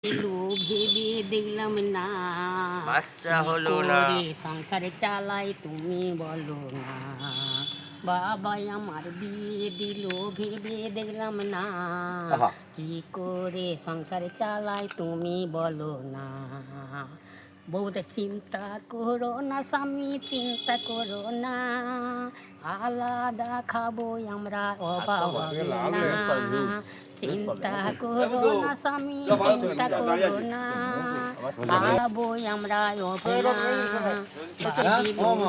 এলো ভেবে দেখলাম না, বাচ্চা কি হলো না। করে সংসার চালাই তুমি বলো না। বাবাই আমার বিয়ে দিল ভেবে দেখলাম না, আহা! কি করে সংসার চালাই তুমি বলো না। বউতে চিন্তা করো না স্বামী চিন্তা করো না, আলাদা খাবো আমরা অভাব হবে না। চিন্তা করো না স্বামী চিন্তা করো না, খাবো আমরা হবে না।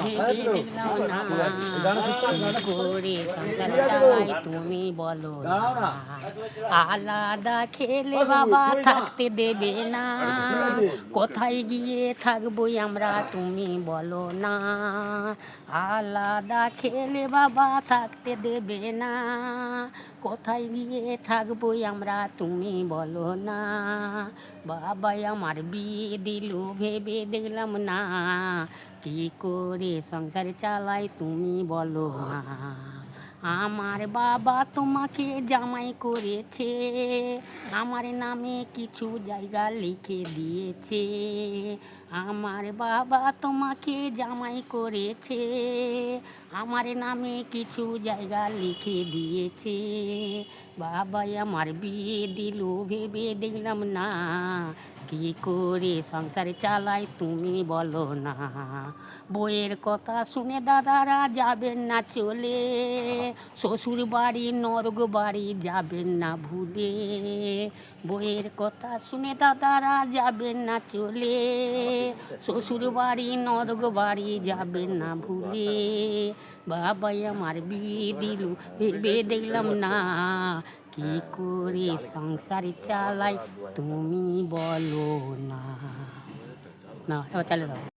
ভেবে দেখলাম না, কি করে সংসার চালাই তুমি বলো না। আলাদা খেলে বাবা থাকতে দেবে না, কোথায় গিয়ে থাকবো আমরা তুমি বলো না। আলাদা খেলে বাবা থাকতে দেবে না, কোথায় গিয়ে থাকবো আমরা তুমি বলো না। বাবাই আমার বিয়ে দিল ভেবে দেখলাম না, কি করে সংসার চালাই তুমি বলো না। আমার বাবা তোমাকে জামাই করেছে, আমার নামে কিছু জায়গা লিখে দিয়েছে। আমার বাবা তোমাকে জামাই করেছে, আমার নামে কিছু জায়গা লিখে দিয়েছে। বাবাই আমার বিয়ে দিল ভেবে দেখলাম না, কি করে সংসার চালাই তুমি বলো না। বইয়ের কথা শুনে দাদারা যাবেন না চলে, শ্বশুর বাড়ি নরক বাড়ি যাবেন না ভুলে। বইয়ের কথা শুনে দাদারা যাবেন না চলে, শ্বশুর বাড়ি নরক বাড়ি যাবেন না ভুলে। বাবাই আমার বিয়ে দিল ভেবে দেখলাম না, কি করে সংসার চালাই তুমি বলো না। না এবার চালিয়ে দাও।